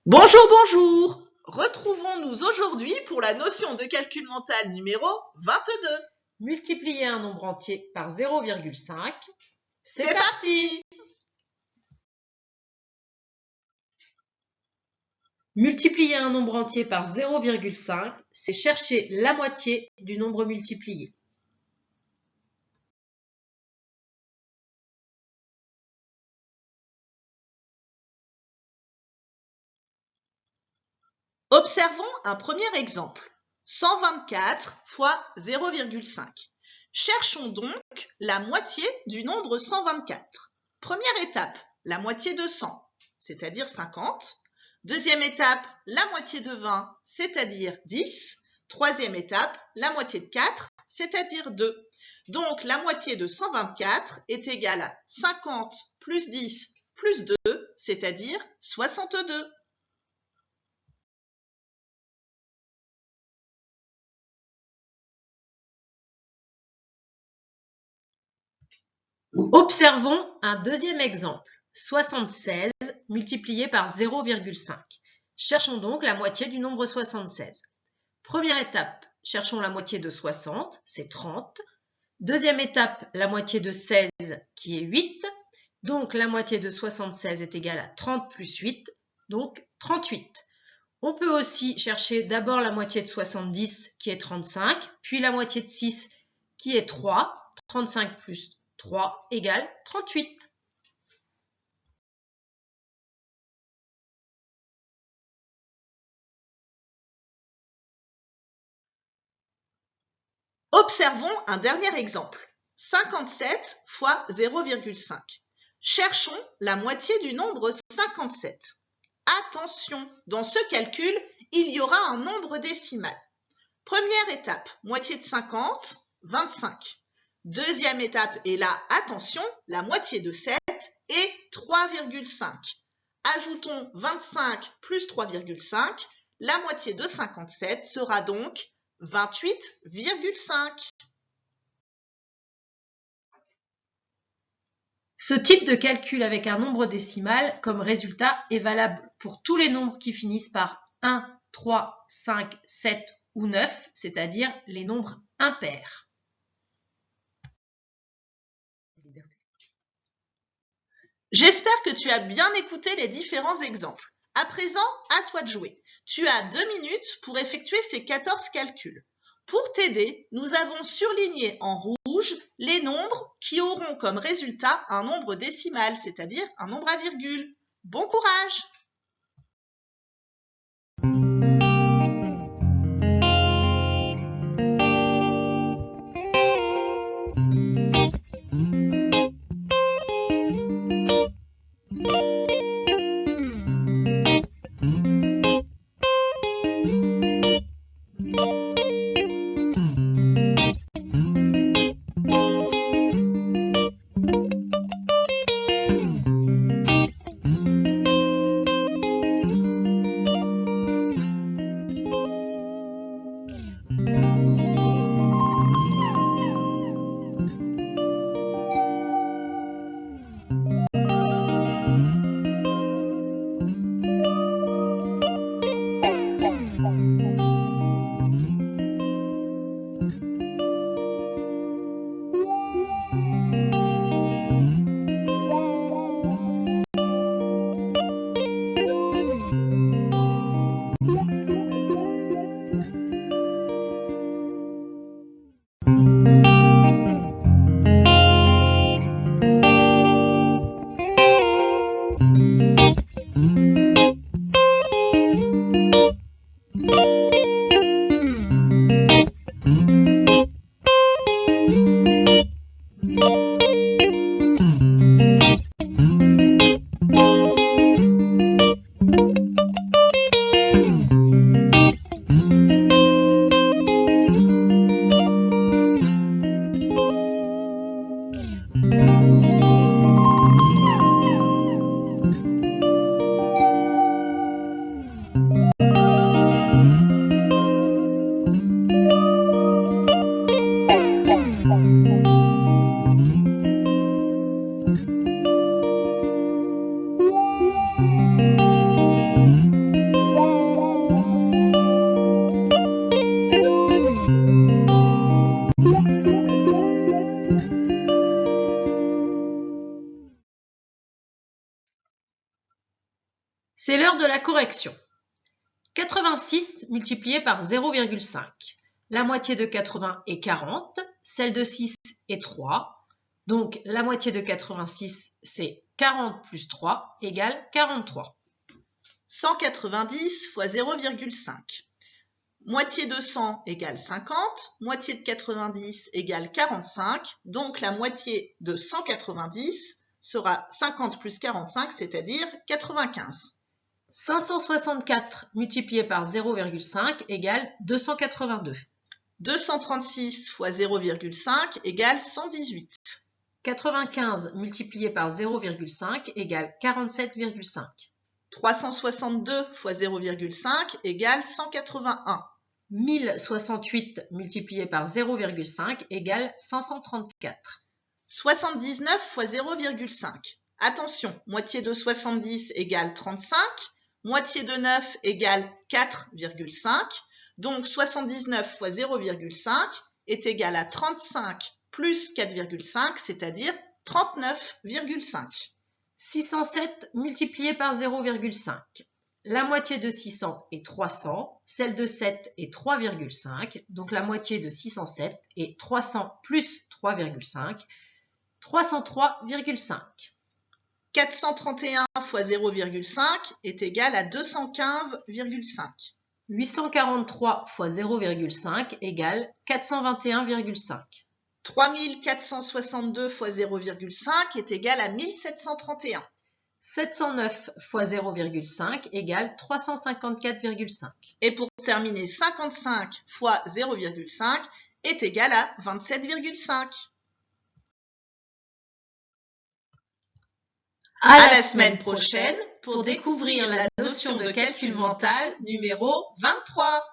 Bonjour, bonjour! Retrouvons-nous aujourd'hui pour la notion de calcul mental numéro 22. Multiplier un nombre entier par 0,5. C'est parti! Multiplier un nombre entier par 0,5, c'est chercher la moitié du nombre multiplié. Observons un premier exemple. 124 fois 0,5. Cherchons donc la moitié du nombre 124. Première étape, la moitié de 100, c'est-à-dire 50. Deuxième étape, la moitié de 20, c'est-à-dire 10. Troisième étape, la moitié de 4, c'est-à-dire 2. Donc, la moitié de 124 est égale à 50 plus 10 plus 2, c'est-à-dire 62. Observons un deuxième exemple. 76 multiplié par 0,5. Cherchons donc la moitié du nombre 76. Première étape, cherchons la moitié de 60, c'est 30. Deuxième étape, la moitié de 16 qui est 8. Donc la moitié de 76 est égale à 30 plus 8, donc 38. On peut aussi chercher d'abord la moitié de 70 qui est 35, puis la moitié de 6 qui est 3. 35 plus 3 égale 38. Observons un dernier exemple. 57 fois 0,5. Cherchons la moitié du nombre 57. Attention, dans ce calcul, il y aura un nombre décimal. Première étape, moitié de 50, 25. Deuxième étape, et là, attention, la moitié de 7 est 3,5. Ajoutons 25 plus 3,5. La moitié de 57 sera donc 28,5. Ce type de calcul avec un nombre décimal comme résultat est valable pour tous les nombres qui finissent par 1, 3, 5, 7 ou 9, c'est-à-dire les nombres impairs. J'espère que tu as bien écouté les différents exemples. À présent, à toi de jouer. Tu as 2 minutes pour effectuer ces 14 calculs. Pour t'aider, nous avons surligné en rouge les nombres qui auront comme résultat un nombre décimal, c'est-à-dire un nombre à virgule. Bon courage! C'est l'heure de la correction. 86 multiplié par 0,5. La moitié de 80 est 40, celle de 6 est 3. Donc la moitié de 86, c'est 40 plus 3 égale 43. 190 fois 0,5. Moitié de 100 égale 50, moitié de 90 égale 45, donc la moitié de 190 sera 50 plus 45, c'est-à-dire 95. 564 multiplié par 0,5 égale 282. 236 fois 0,5 égale 118. 95 multiplié par 0,5 égale 47,5. 362 fois 0,5 égale 181. 1068 multiplié par 0,5 égale 534. 79 fois 0,5. Attention, moitié de 70 égale 35, moitié de 9 égale 4,5. Donc 79 fois 0,5 est égal à 35 plus 4,5, c'est-à-dire 39,5. 607 multiplié par 0,5. La moitié de 600 est 300, celle de 7 est 3,5, donc la moitié de 607 est 300 plus 3,5, 303,5. 431 fois 0,5 est égal à 215,5. 843 fois 0,5 égale 421,5. 3462 fois 0,5 est égal à 1731. 709 fois 0,5 égale 354,5. Et pour terminer, 55 fois 0,5 est égal à 27,5. À la semaine prochaine pour découvrir la notion de calcul mental numéro 23.